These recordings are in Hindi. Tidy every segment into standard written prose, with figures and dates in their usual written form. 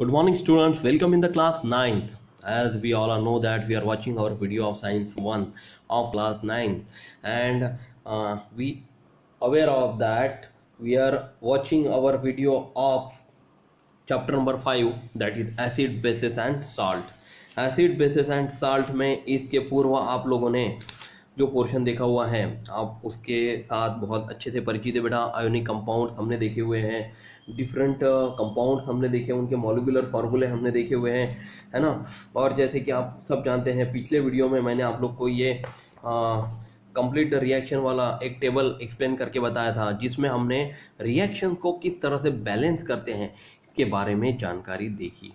Good morning, students. Welcome in the class 9th. As we all know that we are watching our video of Science 1 of class 9, and we aware of that we are watching our video of chapter number 5, that is acid, bases and salt. Acid basis and salt में इसके पूर्व आप लोगों ने जो पोर्शन देखा हुआ है आप उसके साथ बहुत अच्छे से परिचित है बेटा। आयोनिक कंपाउंड्स हमने देखे हुए हैं, डिफरेंट कंपाउंड्स हमने देखे, उनके मॉलिक्यूलर फार्मूले हमने देखे हुए हैं, है ना। और जैसे कि आप सब जानते हैं, पिछले वीडियो में मैंने आप लोग को ये कंप्लीट रिएक्शन वाला एक टेबल एक्सप्लेन करके बताया था, जिसमें हमने रिएक्शन को किस तरह से बैलेंस करते हैं इसके बारे में जानकारी देखी,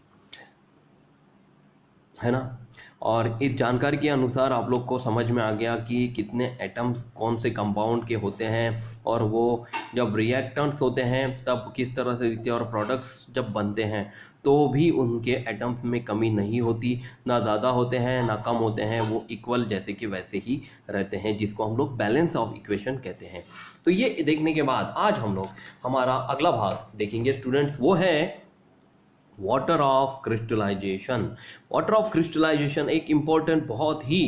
है ना। और इस जानकारी के अनुसार आप लोग को समझ में आ गया कि कितने एटम्स कौन से कंपाउंड के होते हैं, और वो जब रिएक्टेंट्स होते हैं तब किस तरह से दिखते हैं, और प्रोडक्ट्स जब बनते हैं तो भी उनके एटम्स में कमी नहीं होती, ना ज़्यादा होते हैं ना कम होते हैं, वो इक्वल जैसे कि वैसे ही रहते हैं, जिसको हम लोग बैलेंस ऑफ इक्वेशन कहते हैं। तो ये देखने के बाद आज हम लोग हमारा अगला भाग देखेंगे स्टूडेंट्स, वो है water of crystallization. Water of crystallization एक इम्पोर्टेंट बहुत ही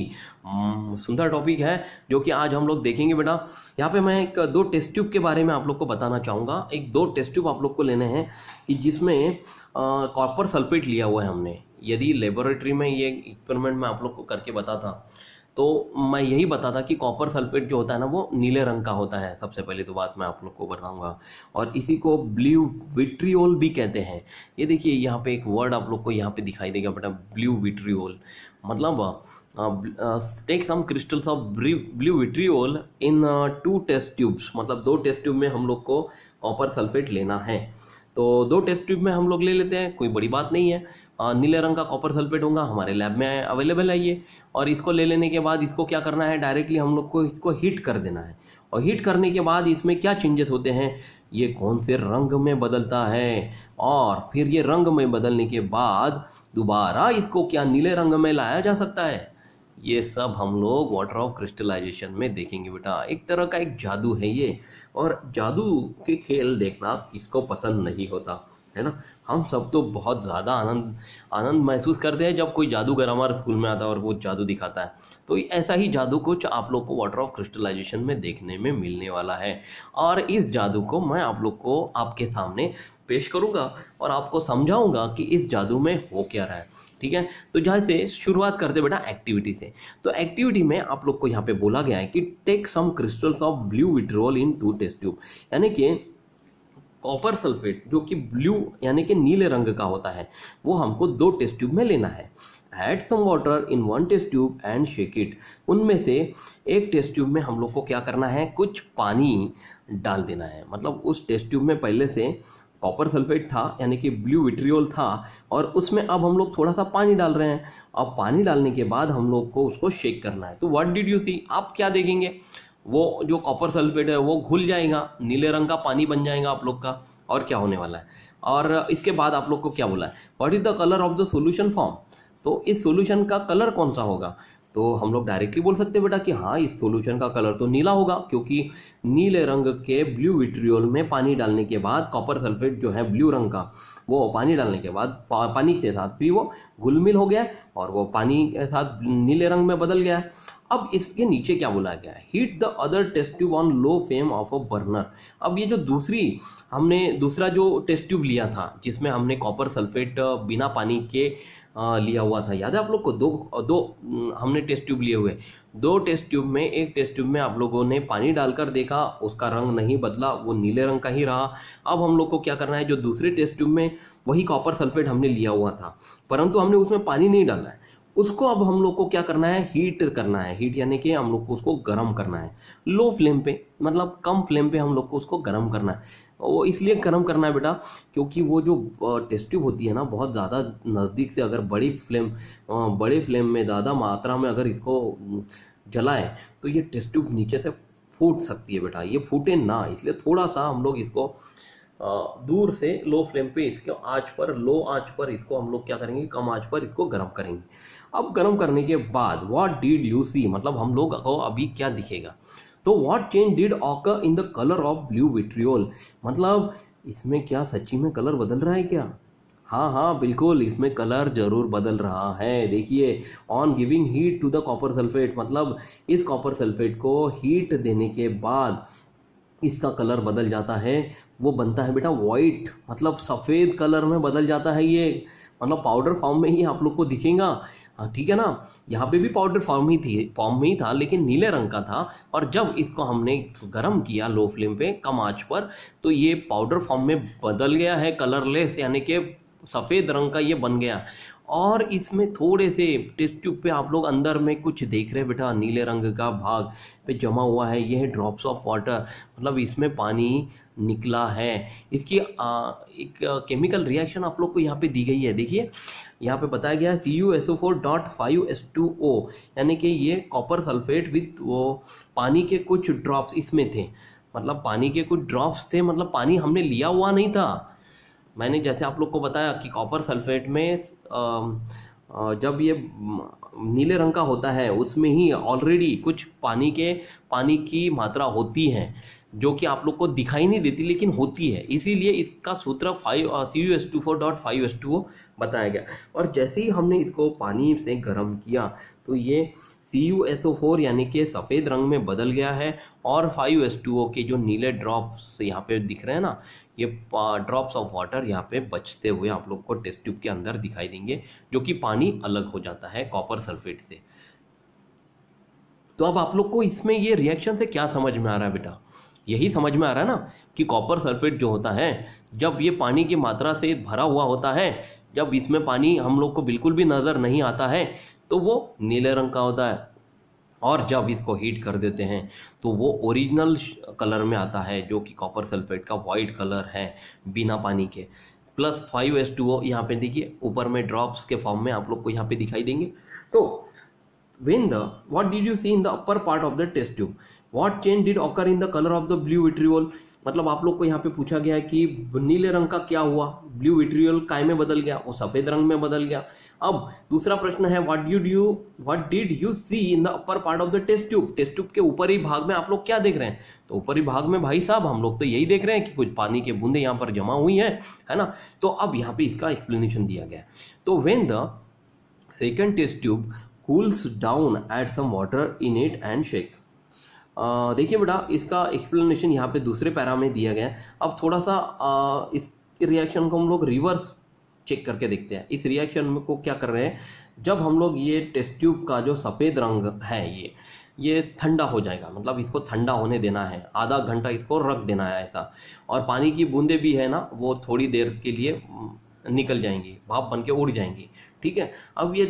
सुंदर टॉपिक है जो कि आज हम लोग देखेंगे बेटा। यहाँ पे मैं एक दो टेस्ट ट्यूब के बारे में आप लोग को बताना चाहूँगा। एक दो टेस्ट ट्यूब आप लोग को लेने हैं कि जिसमें कॉपर सल्फेट लिया हुआ है हमने। यदि लेबोरेटरी में ये एक्सपेरिमेंट मैं आप लोग को करके बताता तो मैं यही बताता कि कॉपर सल्फेट जो होता है ना वो नीले रंग का होता है। सबसे पहले तो बात मैं आप लोग को बताऊंगा, और इसी को ब्लू विट्रियोल भी कहते हैं। ये देखिए यहाँ पे एक वर्ड आप लोग को यहाँ पे दिखाई देगा बेटा, ब्लू विट्रियोल। मतलब take some crystals of blue vitriol in 2 test tubes. मतलब 2 टेस्ट ट्यूब में हम लोग को कॉपर सल्फेट लेना है। तो 2 टेस्ट ट्यूब में हम लोग ले लेते हैं, कोई बड़ी बात नहीं है। नीले रंग का कॉपर सल्फेट होगा, हमारे लैब में अवेलेबल है ये। और इसको ले लेने के बाद इसको क्या करना है, डायरेक्टली हम लोग को इसको हीट कर देना है। और हीट करने के बाद इसमें क्या चेंजेस होते हैं, ये कौन से रंग में बदलता है, और फिर ये रंग में बदलने के बाद दोबारा इसको क्या नीले रंग में लाया जा सकता है, ये सब हम लोग वाटर ऑफ क्रिस्टलाइजेशन में देखेंगे बेटा। एक तरह का एक जादू है ये, और जादू के खेल देखना किसको पसंद नहीं होता, है ना। हम सब तो बहुत ज़्यादा आनंद महसूस करते हैं जब कोई जादूगर हमारे स्कूल में आता है और वो जादू दिखाता है। तो ऐसा ही जादू कुछ आप लोग को वाटर ऑफ क्रिस्टलाइजेशन में देखने में मिलने वाला है, और इस जादू को मैं आप लोग को आपके सामने पेश करूँगा और आपको समझाऊँगा कि इस जादू में हो क्या रहा है, ठीक है। तो जहाँ से शुरुआत करते बेटा एक्टिविटी से। तो एक्टिविटी में आप लोग को यहाँ पे बोला गया है कि take some crystals of blue vitriol in 2 test tube. यानी कि कॉपर सल्फेट जो कि ब्लू यानी कि नीले रंग का होता है, वो हमको 2 टेस्ट ट्यूब में लेना है। Add some water in 1 test tube and shake it. उनमें से एक टेस्ट ट्यूब में हम लोग को क्या करना है, कुछ पानी डाल देना है। मतलब उस टेस्ट ट्यूब में पहले से कॉपर सल्फेट था यानी कि ब्लू विट्रियोल था, और उसमें अब हम लोग थोड़ा सा पानी डाल रहे हैं। अब पानी डालने के बाद हम लोग को उसको शेक करना है। तो व्हाट डिड यू सी, आप क्या देखेंगे, वो जो कॉपर सल्फेट है वो घुल जाएगा, नीले रंग का पानी बन जाएगा आप लोग का। और क्या होने वाला है, और इसके बाद आप लोग को क्या बोला है, what is the colour of the solution form. तो इस सॉल्यूशन का कलर कौन सा होगा, तो हम लोग डायरेक्टली बोल सकते हैं बेटा कि हाँ इस सॉल्यूशन का कलर तो नीला होगा, क्योंकि नीले रंग के ब्लू विट्रियोल में पानी डालने के बाद कॉपर सल्फेट जो है ब्लू रंग का, वो पानी डालने के बाद पानी के साथ भी वो घुल मिल हो गया और वो पानी के साथ नीले रंग में बदल गया है। अब इसके नीचे क्या बोला गया है, heat the other test tube on low flame of a burner. अब ये जो दूसरा जो टेस्ट ट्यूब लिया था जिसमें हमने कॉपर सल्फेट बिना पानी के लिया हुआ था, याद है आप लोग को, दो हमने टेस्ट ट्यूब लिए हुए। 2 टेस्ट ट्यूब में एक टेस्ट ट्यूब में आप लोगों ने पानी डालकर देखा, उसका रंग नहीं बदला, वो नीले रंग का ही रहा। अब हम लोग को क्या करना है, जो दूसरे टेस्ट ट्यूब में वही कॉपर सल्फेट हमने लिया हुआ था परंतु हमने उसमें पानी नहीं डाला है, उसको अब हम लोग को क्या करना है, हीट करना है। हीट यानी कि हम लोग को उसको गर्म करना है लो फ्लेम पे, मतलब कम फ्लेम पे हम लोग को उसको गर्म करना है। वो इसलिए गर्म करना है बेटा क्योंकि वो जो टेस्ट ट्यूब होती है ना, बहुत ज़्यादा नज़दीक से अगर बड़े फ्लेम में ज़्यादा मात्रा में अगर इसको जलाए तो ये टेस्ट ट्यूब नीचे से फूट सकती है बेटा। ये फूटे ना, इसलिए थोड़ा सा हम लोग इसको दूर से लो फ्लेम पे, इसके लो आंच पर इसको हम लोग क्या करेंगे, कम आंच पर इसको गर्म करेंगे। अब गर्म करने के बाद व्हाट डिड यू सी, मतलब हम लोग को अभी क्या दिखेगा, तो what change did occur in the colour of blue vitriol. मतलब इसमें क्या सच्ची में कलर बदल रहा है क्या, हाँ हाँ बिल्कुल, इसमें कलर जरूर बदल रहा है। देखिए, on giving heat to the copper sulphate, मतलब इस कॉपर सल्फेट को हीट देने के बाद इसका कलर बदल जाता है। वो बनता है बेटा वाइट, मतलब सफ़ेद कलर में बदल जाता है ये, मतलब पाउडर फॉर्म में ही आप लोग को दिखेगा। हाँ ठीक है ना, यहाँ पे भी पाउडर फॉर्म में ही था, लेकिन नीले रंग का था। और जब इसको हमने गर्म किया लो फ्लेम पे, कम आंच पर, तो ये पाउडर फॉर्म में बदल गया है, कलरलेस, यानी कि सफ़ेद रंग का ये बन गया। और इसमें थोड़े से टेस्ट ट्यूब पे आप लोग अंदर में कुछ देख रहे हैं बेटा, नीले रंग का भाग पे जमा हुआ है, ये है ड्रॉप्स ऑफ वाटर, मतलब इसमें पानी निकला है। इसकी एक केमिकल रिएक्शन आप लोग को यहाँ पे दी गई है। देखिए यहाँ पे बताया गया है CuSO4.5H2O, यानी कि ये कॉपर सल्फेट विथ वो पानी के कुछ ड्रॉप्स इसमें थे, मतलब पानी के कुछ ड्रॉप्स थे, मतलब पानी हमने लिया हुआ नहीं था। मैंने जैसे आप लोग को बताया कि कॉपर सल्फेट में जब ये नीले रंग का होता है, उसमें ही ऑलरेडी कुछ पानी की मात्रा होती है, जो कि आप लोग को दिखाई नहीं देती लेकिन होती है। इसीलिए इसका सूत्र CuS2.4.5H2O बताया गया। और जैसे ही हमने इसको पानी से गर्म किया तो ये CuSO4 यानी कि सफ़ेद रंग में बदल गया है, और 5H2O के जो नीले ड्रॉप्स यहाँ पे दिख रहे हैं ना, ये ड्रॉप्स ऑफ वाटर यहाँ पे बचते हुए आप लोग को टेस्ट ट्यूब के अंदर दिखाई देंगे, जो कि पानी अलग हो जाता है कॉपर सल्फेट से। तो अब आप लोग को इसमें ये रिएक्शन से क्या समझ में आ रहा है बेटा? यही समझ में आ रहा है ना कि कॉपर सल्फेट जो होता है, जब ये पानी की मात्रा से भरा हुआ होता है, जब इसमें पानी हम लोग को बिल्कुल भी नज़र नहीं आता है, तो वो नीले रंग का होता है। और जब इसको हीट कर देते हैं तो वो ओरिजिनल कलर में आता है, जो कि कॉपर सल्फेट का वाइट कलर है बिना पानी के। प्लस 5H2O यहाँ पे देखिए ऊपर में ड्रॉप्स के फॉर्म में आप लोग को यहाँ पे दिखाई देंगे। तो what did you see in the upper part of the test tube? What change did occur in the color of the blue vitriol? मतलब आप लोग को यहाँ पे पूछा गया है कि नीले रंग का क्या हुआ, ब्लू विट्रियोल काय में बदल गया, वो सफेद रंग में बदल गया। अब दूसरा प्रश्न है what did you see in the upper part of the test tube? Test tube के ऊपरी भाग में आप लोग क्या देख रहे हैं? तो ऊपरी भाग में भाई साहब हम लोग तो यही देख रहे हैं कि कुछ पानी के बूंदे यहाँ पर जमा हुई है ना। तो अब यहाँ पे इसका एक्सप्लेनेशन दिया गया है। तो when the second test tube cools down, add some water in it and shake। देखिए बेटा, इसका एक्सप्लेनेशन यहाँ पे दूसरे पैरा में दिया गया है। अब थोड़ा सा इस रिएक्शन को हम लोग रिवर्स चेक करके देखते हैं। इस रिएक्शन में को क्या कर रहे हैं, जब हम लोग ये टेस्ट ट्यूब का जो सफ़ेद रंग है ये ठंडा हो जाएगा, मतलब इसको ठंडा होने देना है, आधा घंटा इसको रख देना है ऐसा। और पानी की बूंदें भी है ना, वो थोड़ी देर के लिए निकल जाएंगी, भाप बन के उड़ जाएंगी। ठीक है, अब ये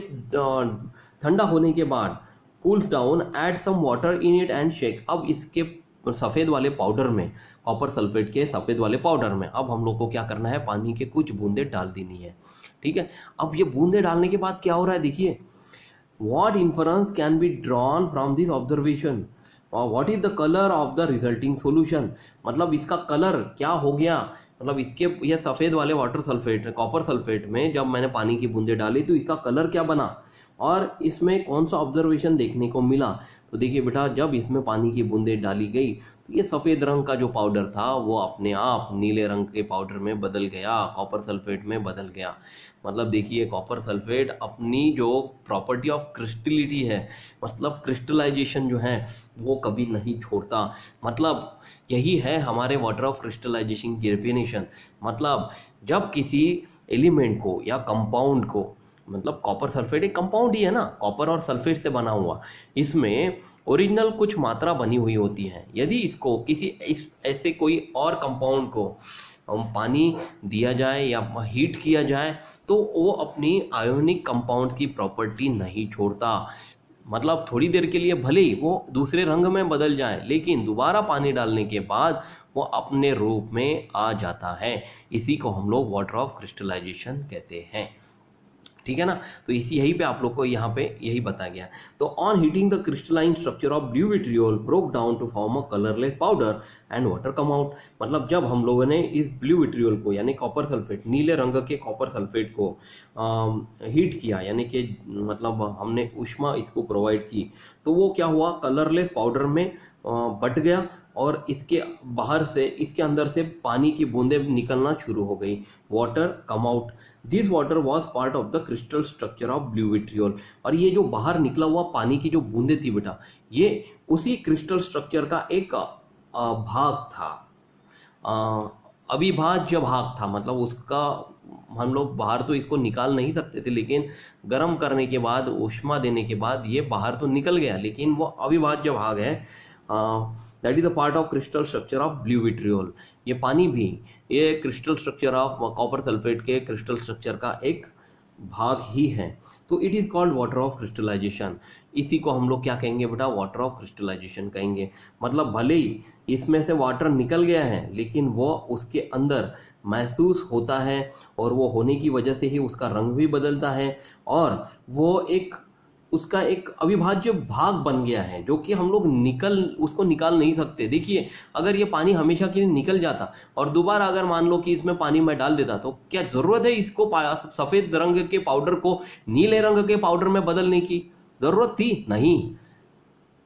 ठंडा होने के बाद cools down, add some water in it and shake. अब इसके सफ़ेद वाले पाउडर में, कॉपर सल्फेट के सफ़ेद वाले पाउडर में अब हम लोग को क्या करना है, पानी के कुछ बूंदे डाल देनी है। ठीक है, अब ये बूंदे डालने के बाद क्या हो रहा है, देखिए what inference can be drawn from this observation, what is the colour of the resulting solution. मतलब इसका कलर क्या हो गया, मतलब इसके ये सफ़ेद वाले वाटर सल्फेट कॉपर सल्फेट में जब मैंने पानी की बूंदे डाली तो इसका कलर क्या बना, और इसमें कौन सा ऑब्जर्वेशन देखने को मिला। तो देखिए बेटा, जब इसमें पानी की बूंदें डाली गई तो ये सफ़ेद रंग का जो पाउडर था वो अपने आप नीले रंग के पाउडर में बदल गया, कॉपर सल्फेट में बदल गया। मतलब देखिए, कॉपर सल्फेट अपनी जो प्रॉपर्टी ऑफ क्रिस्टलिटी है, मतलब क्रिस्टलाइजेशन जो है वो कभी नहीं छोड़ता। मतलब यही है हमारे वाटर ऑफ क्रिस्टलाइजेशन की डेफिनेशन। मतलब जब किसी एलिमेंट को या कंपाउंड को, मतलब कॉपर सल्फेट एक कंपाउंड ही है ना, कॉपर और सल्फेट से बना हुआ, इसमें ओरिजिनल कुछ मात्रा बनी हुई होती है। यदि इसको किसी ऐसे कोई और कंपाउंड को पानी दिया जाए या हीट किया जाए तो वो अपनी आयोनिक कंपाउंड की प्रॉपर्टी नहीं छोड़ता। मतलब थोड़ी देर के लिए भले ही वो दूसरे रंग में बदल जाए, लेकिन दोबारा पानी डालने के बाद वो अपने रूप में आ जाता है। इसी को हम लोग वाटर ऑफ क्रिस्टलाइजेशन कहते हैं। ठीक है ना, तो यही पे आप लोग को यहाँ पे यही बताया गया। तो on heating the crystalline structure of blue vitriol broke down to form a colourless powder and water come out. मतलब जब हम लोगों ने इस ब्लू विट्रियोल को यानी कॉपर सल्फेट, नीले रंग के कॉपर सल्फेट को हीट किया, यानी कि मतलब हमने ऊष्मा इसको प्रोवाइड की, तो वो क्या हुआ, कलरलेस पाउडर में बट गया। और इसके बाहर से, इसके अंदर से पानी की बूंदें निकलना शुरू हो गई। Water come out, this water was part of the crystal structure of blue vitriol. और ये जो बाहर निकला हुआ पानी की जो बूंदें थी बेटा, ये उसी क्रिस्टल स्ट्रक्चर का एक भाग था, अविभाज्य भाग था। मतलब उसका हम लोग बाहर तो इसको निकाल नहीं सकते थे, लेकिन गर्म करने के बाद, ऊष्मा देने के बाद ये बाहर तो निकल गया, लेकिन वो अविभाज्य भाग है। That is the part of crystal structure of blue vitriol. ये पानी भी ये crystal structure of copper sulphate के क्रिस्टल स्ट्रक्चर का एक भाग ही है। तो it is called water of crystallization. इसी को हम लोग क्या कहेंगे बेटा, वाटर ऑफ क्रिस्टलाइजेशन कहेंगे। मतलब भले ही इसमें से वाटर निकल गया है, लेकिन वो उसके अंदर महसूस होता है, और वो होने की वजह से ही उसका रंग भी बदलता है, और वो एक उसका एक अविभाज्य भाग बन गया है, जो कि हम लोग उसको निकाल नहीं सकते। देखिए, अगर ये पानी हमेशा के लिए निकल जाता और दोबारा अगर मान लो कि इसमें पानी मैं डाल देता, तो क्या जरूरत है इसको सफेद रंग के पाउडर को नीले रंग के पाउडर में बदलने की? जरूरत थी नहीं।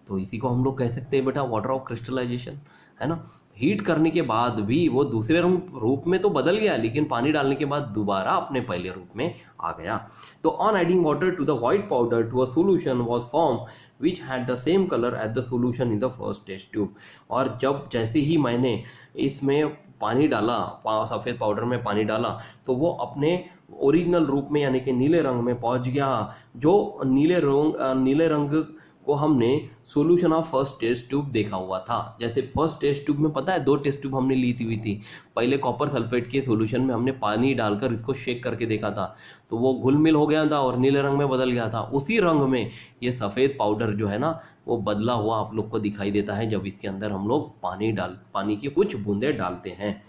तो इसी को हम लोग कह सकते हैं बेटा वाटर ऑफ क्रिस्टलाइजेशन, है ना। हीट करने के बाद भी वो दूसरे रूप में तो बदल गया, लेकिन पानी डालने के बाद दोबारा अपने पहले रूप में आ गया। तो on adding water to the white powder to a solution was form which had the same colour as the solution in the first test tube. और जब जैसे ही मैंने इसमें पानी डाला, सफ़ेद पाउडर में पानी डाला, तो वो अपने ओरिजिनल रूप में यानी कि नीले रंग में पहुंच गया। जो नीले रंग को हमने solution of first test tube देखा हुआ था। जैसे फर्स्ट टेस्ट ट्यूब में पता है 2 टेस्ट ट्यूब हमने ली हुई थी। पहले कॉपर सल्फेट के सॉल्यूशन में हमने पानी डालकर इसको शेक करके देखा था, तो वो घुल मिल हो गया था और नीले रंग में बदल गया था। उसी रंग में ये सफ़ेद पाउडर जो है ना, वो बदला हुआ आप लोग को दिखाई देता है जब इसके अंदर हम लोग पानी की कुछ बूंदें डालते हैं।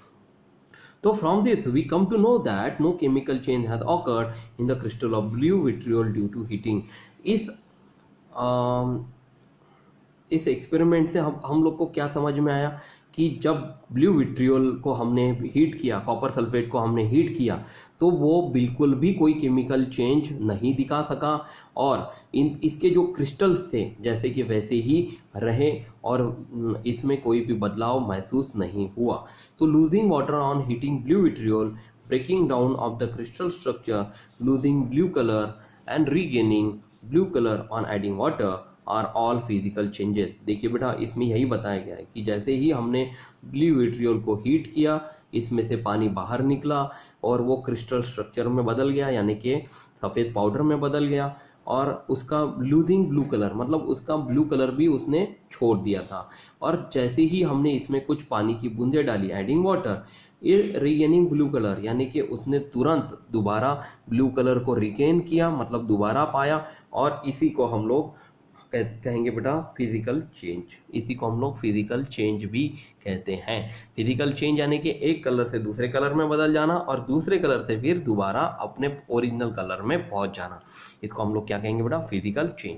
तो from this we come to know that no chemical change has occurred in the crystal of blue vitriol due to heating। इस एक्सपेरिमेंट से हम लोग को क्या समझ में आया कि जब ब्लू विट्रियोल को हमने हीट किया, कॉपर सल्फेट को हमने हीट किया, तो वो बिल्कुल भी कोई केमिकल चेंज नहीं दिखा सका, और इसके जो क्रिस्टल्स थे जैसे कि वैसे ही रहे, और इसमें कोई भी बदलाव महसूस नहीं हुआ। तो losing water on heating blue vitriol, breaking down of the crystal structure, losing blue colour and regaining blue colour on adding water are all physical changes. देखिए बेटा, इसमें यही बताया गया है कि जैसे ही हमने ब्लू विट्रियोल को हीट किया, इसमें से पानी बाहर निकला और वो क्रिस्टल स्ट्रक्चर में बदल गया, यानी कि सफ़ेद पाउडर में बदल गया, और उसका लूजिंग ब्लू कलर मतलब उसका ब्लू कलर भी उसने छोड़ दिया था। और जैसे ही हमने इसमें कुछ पानी की बूंदें डाली, एडिंग वाटर, ये रीगेनिंग ब्लू कलर, यानी कि उसने तुरंत दोबारा ब्लू कलर को रिगेन किया, मतलब दोबारा पाया, और इसी को हम लोग कहेंगे बेटा फिजिकल चेंज। इसी को हम लोग फिजिकल चेंज भी कहते हैं। फिजिकल चेंज यानी कि एक कलर से दूसरे कलर में बदल जाना, और दूसरे कलर से फिर दोबारा अपने ओरिजिनल कलर में पहुंच जाना, इसको हम लोग क्या कहेंगे बेटा, फिजिकल चेंज।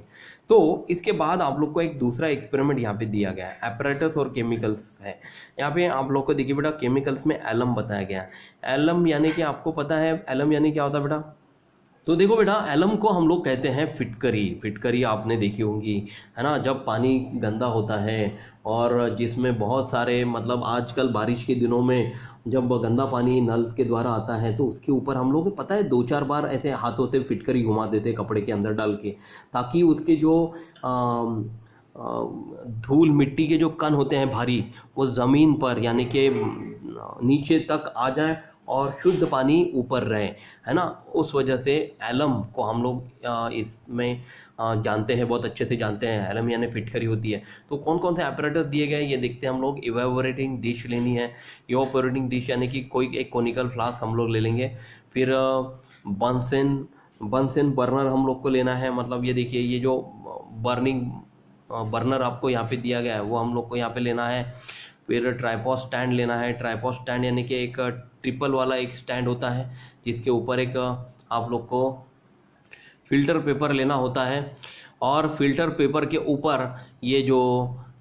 तो इसके बाद आप लोग को एक दूसरा एक्सपेरिमेंट यहाँ पे दिया गया है, एपरेटस और केमिकल्स है। यहाँ पे आप लोग को देखिए बेटा, केमिकल्स में एलम बताया गया है। एलम यानी कि आपको पता है एलम यानी क्या होता है बेटा? तो देखो बेटा, एलम को हम लोग कहते हैं फिटकरी। फिटकरी आपने देखी होंगी, है ना, जब पानी गंदा होता है और जिसमें बहुत सारे, मतलब आजकल बारिश के दिनों में जब गंदा पानी नल के द्वारा आता है, तो उसके ऊपर हम लोग पता है 2-4 बार ऐसे हाथों से फिटकरी घुमा देते कपड़े के अंदर डाल के, ताकि उसके जो धूल मिट्टी के जो कण होते हैं भारी, वो ज़मीन पर यानी कि नीचे तक आ जाए और शुद्ध पानी ऊपर रहे, है ना। उस वजह से एलम को हम लोग इसमें जानते हैं, बहुत अच्छे से जानते हैं। एलम यानी फिटकरी होती है। तो कौन कौन से अपैरेटस दिए गए ये देखते हैं हम लोग। इवेपोरेटिंग डिश लेनी है। इवेपोरेटिंग डिश यानी कि कोई एक कोनिकल फ्लास्क हम लोग ले लेंगे। फिर बंसन बर्नर हम लोग को लेना है। मतलब ये देखिए, ये जो बर्नर आपको यहाँ पे दिया गया है वो हम लोग को यहाँ पे लेना है। फिर ट्राइपॉड स्टैंड लेना है। ट्राइपॉड स्टैंड यानी कि एक ट्रिपल वाला एक स्टैंड होता है, जिसके ऊपर एक आप लोग को फिल्टर पेपर लेना होता है, और फिल्टर पेपर के ऊपर ये जो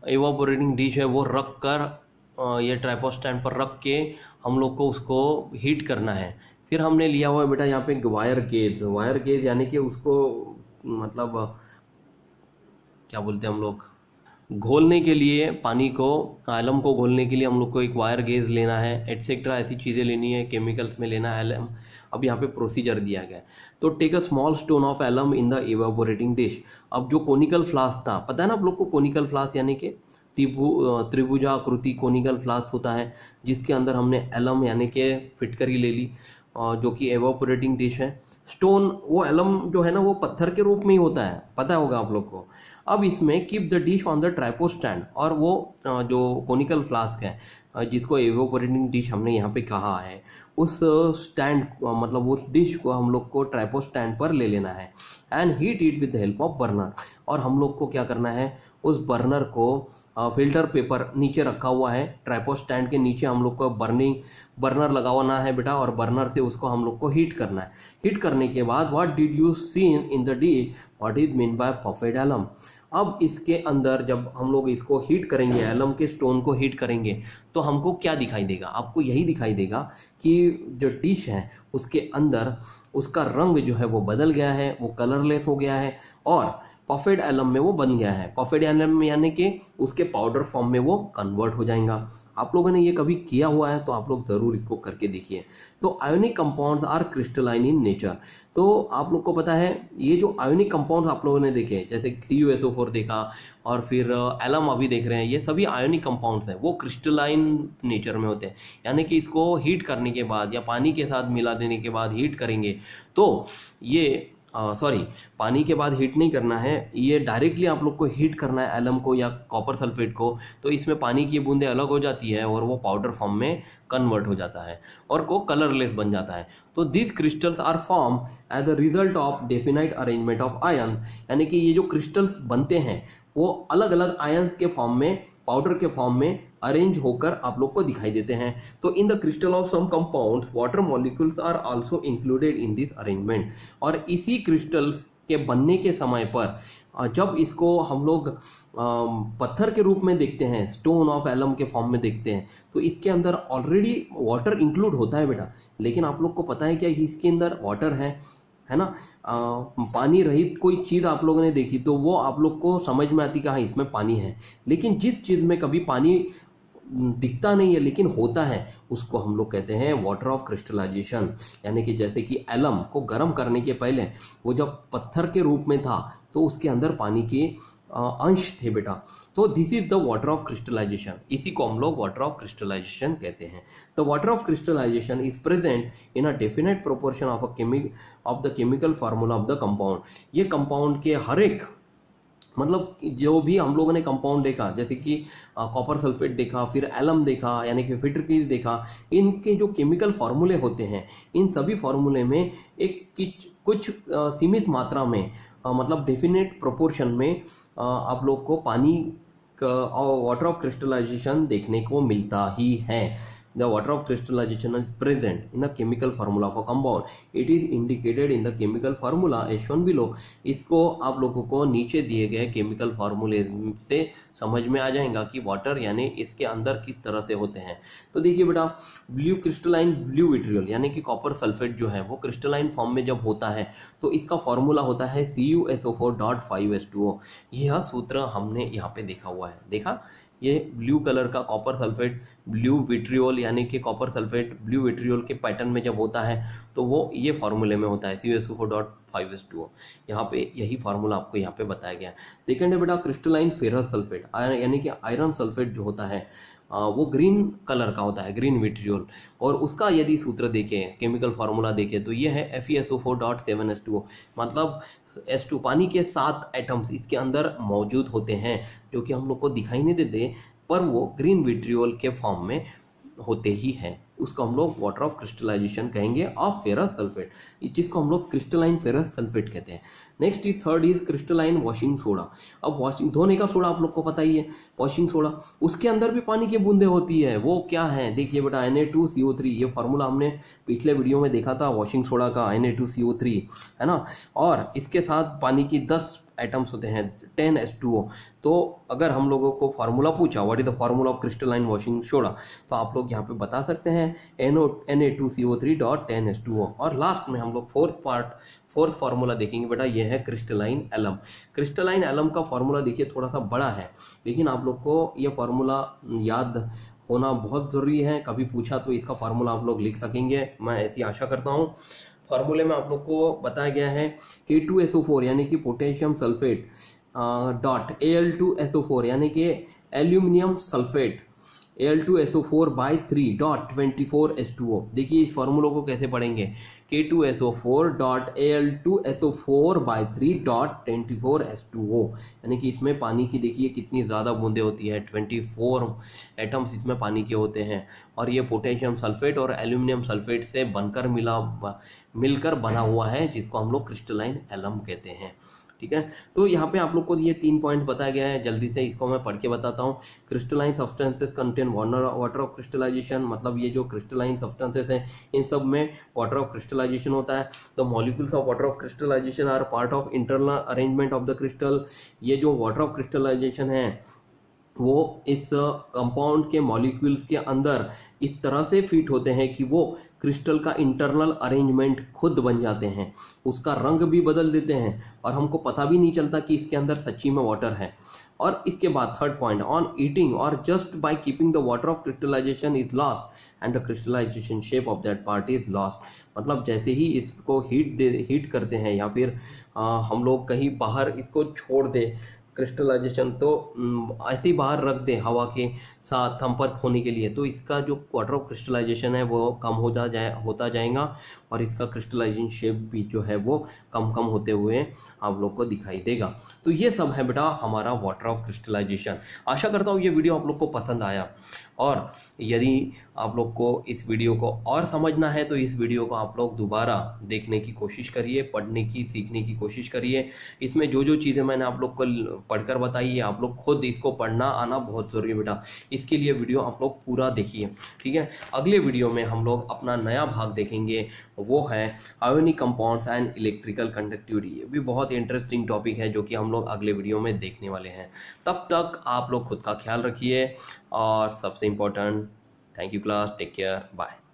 इवेपोरेटिंग डिश है वो रख कर ये ट्राइपॉड स्टैंड पर रख के हम लोग को उसको हीट करना है। फिर हमने लिया हुआ है बेटा यहाँ पे वायर गेज। वायर गेज यानी कि उसको मतलब क्या बोलते हैं हम लोग, घोलने के लिए पानी को, एलम को घोलने के लिए हम लोग को एक वायर गेज लेना है, एटसेट्रा ऐसी चीज़ें लेनी है, केमिकल्स में लेना है एलम। अब यहाँ पे प्रोसीजर दिया गया है। तो take a small stone of alum in the evaporating dish. अब जो कोनिकल फ्लास्क था, पता है ना आप लोग को कोनिकल फ्लास्क यानी कि त्रिभुजाकृति कोनिकल फ्लास्क होता है, जिसके अंदर हमने एलम यानी कि फिटकरी ले ली, जो कि एवापोरेटिंग डिश है। स्टोन, वो एलम जो है ना वो पत्थर के रूप में ही होता है, पता होगा आप लोग को। अब इसमें keep the dish on the tripod stand, और वो जो कोनिकल फ्लास्क है जिसको एवापोरेटिंग डिश हमने यहाँ पे कहा है, उस स्टैंड मतलब उस डिश को हम लोग को ट्राइपो स्टैंड पर ले लेना है। And heat it with the help of burner, और हम लोग को क्या करना है, उस बर्नर को फिल्टर पेपर नीचे रखा हुआ है, ट्राइपो स्टैंड के नीचे हम लोग को बर्नर लगाना है बेटा, और बर्नर से उसको हम लोग को हीट करना है। हीट करने के बाद what did you see in the dish, what is mean by puffed alum. अब इसके अंदर जब हम लोग इसको हीट करेंगे, एलम के स्टोन को हीट करेंगे, तो हमको क्या दिखाई देगा, आपको यही दिखाई देगा कि जो डिश है उसके अंदर उसका रंग जो है वो बदल गया है, वो कलरलेस हो गया है, और पफेड एलम में वो बन गया है। पफेड एलम में यानी कि उसके पाउडर फॉर्म में वो कन्वर्ट हो जाएगा। आप लोगों ने ये कभी किया हुआ है तो आप लोग ज़रूर इसको करके देखिए। तो ionic compounds are crystalline in nature. तो आप लोग को पता है ये जो आयोनिक कंपाउंड्स आप लोगों ने देखे, जैसे CuSO4 देखा और फिर एलम अभी देख रहे हैं, ये सभी आयोनिक कंपाउंड्स हैं, वो क्रिस्टलाइन नेचर में होते हैं। यानी कि इसको हीट करने के बाद या पानी के साथ मिला देने के बाद हीट करेंगे तो ये पानी के बाद हीट नहीं करना है, ये डायरेक्टली आप लोग को हीट करना है एलम को या कॉपर सल्फेट को, तो इसमें पानी की बूंदें अलग हो जाती है और वो पाउडर फॉर्म में कन्वर्ट हो जाता है और को कलरलेस बन जाता है। तो this crystals are form as a result of definite arrangement of ion, यानी कि ये जो क्रिस्टल्स बनते हैं वो अलग अलग आयंस के फॉर्म में, पाउडर के फॉर्म में अरेंज होकर आप लोग को दिखाई देते हैं। तो in the crystal of some compounds water molecules are also included in this arrangement. और इसी क्रिस्टल्स के बनने के समय पर जब इसको हम लोग पत्थर के रूप में देखते हैं, स्टोन ऑफ एलम के फॉर्म में देखते हैं, तो इसके अंदर ऑलरेडी वाटर इंक्लूड होता है बेटा। लेकिन आप लोग को पता है क्या इसके अंदर वाटर है ना, पानी रहित कोई चीज़ आप लोगों ने देखी तो वो आप लोग को समझ में आती कि हाँ इसमें पानी है। लेकिन जिस चीज़ में कभी पानी दिखता नहीं है लेकिन होता है, उसको हम लोग कहते हैं वाटर ऑफ क्रिस्टलाइजेशन। यानी कि जैसे कि एलम को गर्म करने के पहले वो जब पत्थर के रूप में था तो उसके अंदर पानी के अंश थे बेटा। तो this is the water of crystallization, इसी को हम लोग वाटर ऑफ क्रिस्टलाइजेशन कहते हैं। The water of crystallization is present in a definite proportion of the chemical formula of the compound. ये कंपाउंड के हर एक मतलब जो भी हम लोगों ने कंपाउंड देखा, जैसे कि कॉपर सल्फेट देखा, फिर एलम देखा यानी कि फिटरकीज देखा, इनके जो केमिकल फार्मूले होते हैं, इन सभी फार्मूले में एक कुछ सीमित मात्रा में मतलब डेफिनेट प्रोपोर्शन में आप लोग को पानी का वाटर ऑफ क्रिस्टलाइजेशन देखने को मिलता ही है। The water of crystallization is present in the chemical formula of a compound. It is indicated in the chemical formula as shown below. इसको आप लोगों को नीचे दिए गए केमिकल फार्मूले से समझ में आ जाएगा कि वाटर यानी इसके अंदर किस तरह से होते हैं। तो देखिए बेटा, ब्लू क्रिस्टलाइन ब्लू विट्रियल यानी कि कॉपर सल्फेट जो है वो क्रिस्टलाइन फॉर्म में जब होता है तो इसका फॉर्मूला होता है CuSO4.5H2O। यह सूत्र हमने यहाँ पे देखा हुआ है, देखा ये ब्लू कलर का कॉपर सल्फेट ब्लू विट्रियोल यानी कि कॉपर सल्फेट ब्लू विट्रियोल के पैटर्न में जब होता है तो वो ये फार्मूले में होता है CuSO4.5H2O। यहाँ पे यही फार्मूला आपको यहाँ पे बताया गया है। सेकेंड है बेटा क्रिस्टलाइन फेरस सल्फेट यानी कि आयरन सल्फेट जो होता है वो ग्रीन कलर का होता है, ग्रीन विट्रियोल, और उसका यदि सूत्र देखें, केमिकल फार्मूला देखें तो ये है FeSO4.7H2O। मतलब H2 पानी के 7 एटम्स इसके अंदर मौजूद होते हैं जो कि हम लोग को दिखाई नहीं देते, पर वो ग्रीन विट्रियोल के फॉर्म में होते ही हैं। उसको हम लोग वाटर ऑफ क्रिस्टलाइजेशन कहेंगे ऑफ फेरस सल्फेट, जिसको हम लोग क्रिस्टलाइन फेरस सल्फेट कहते हैं। Next is third is crystalline washing soda. अब वॉशिंग धोने का सोडा आप लोग को पता ही है, वॉशिंग सोडा, उसके अंदर भी पानी की बूंदें होती है। वो क्या है देखिए बेटा, Na2CO3, ये फार्मूला हमने पिछले वीडियो में देखा था वॉशिंग सोडा का, Na2CO3 है ना, और इसके साथ पानी की 10 एटम्स होते हैं 10H2O। तो अगर हम लोगों को फार्मूला पूछा what is the formula of crystalline washing soda, तो आप लोग यहाँ पे बता सकते हैं Na2CO3.10H2O। और लास्ट में हम लोग फोर्थ फार्मूला देखेंगे बेटा, ये है क्रिस्टलाइन एलम। क्रिस्टलाइन एलम का फार्मूला देखिए थोड़ा सा बड़ा है, लेकिन आप लोग को ये फार्मूला याद होना बहुत ज़रूरी है। कभी पूछा तो इसका फार्मूला आप लोग लिख सकेंगे, मैं ऐसी आशा करता हूँ। फार्मूले में आप लोग को बताया गया है K2SO4 यानी कि पोटेशियम सल्फेट डॉट Al2SO4 यानी कि aluminium sulphate Al2SO4/3 dot 24H2O। देखिए इस फार्मूलों को कैसे पढ़ेंगे, K2SO4 dot Al2SO4/3 dot 24H2O, यानी कि इसमें पानी की देखिए कितनी ज़्यादा बूंदें होती है, 24 एटम्स इसमें पानी के होते हैं। और ये पोटेशियम सल्फेट और एल्यूमिनियम सल्फेट से मिलकर बना हुआ है, जिसको हम लोग क्रिस्टलाइन एलम कहते हैं। ठीक है, तो यहाँ पे आप लोग को ये 3 पॉइंट बताया गया है, जल्दी से इसको मैं पढ़ के बताता हूँ। Crystalline substances contain water of crystallization, मतलब ये जो क्रिस्टलाइन सब्सटेंसेस हैं इन सब में वाटर ऑफ क्रिस्टलाइजेशन होता है। The molecules of water of crystallization are part of internal arrangement of the crystal. ये जो वाटर ऑफ क्रिस्टलाइजेशन है वो इस कंपाउंड के मॉलिक्यूल्स के अंदर इस तरह से फिट होते हैं कि वो क्रिस्टल का इंटरनल अरेंजमेंट खुद बन जाते हैं, उसका रंग भी बदल देते हैं और हमको पता भी नहीं चलता कि इसके अंदर सच्ची में वाटर है। और इसके बाद थर्ड पॉइंट, ऑन ईटिंग और just by keeping the water of crystallization is lost and the crystallization shape of that part is lost. मतलब जैसे ही इसको हीट करते हैं या फिर हम लोग कहीं बाहर इसको छोड़ दे क्रिस्टलाइजेशन, तो ऐसे ही बाहर रख दे हवा के साथ संपर्क होने के लिए, तो इसका जो वाटर ऑफ क्रिस्टलाइजेशन है वो कम होता जाएगा और इसका क्रिस्टलाइजेशन शेप भी जो है वो कम होते हुए आप लोग को दिखाई देगा। तो ये सब है बेटा हमारा वाटर ऑफ क्रिस्टलाइजेशन। आशा करता हूँ ये वीडियो आप लोग को पसंद आया, और यदि आप लोग को इस वीडियो को और समझना है तो इस वीडियो को आप लोग दोबारा देखने की कोशिश करिए, पढ़ने की सीखने की कोशिश करिए। इसमें जो चीज़ें मैंने आप लोग को पढ़कर बताई है, आप लोग खुद इसको पढ़ना आना बहुत ज़रूरी है बेटा। इसके लिए वीडियो आप लोग पूरा देखिए, ठीक है। अगले वीडियो में हम लोग अपना नया भाग देखेंगे, वो है ionic compounds and electrical conductivity. ये भी बहुत इंटरेस्टिंग टॉपिक है जो कि हम लोग अगले वीडियो में देखने वाले हैं। तब तक आप लोग खुद का ख्याल रखिए और सबसे important, thank you class, take care, bye.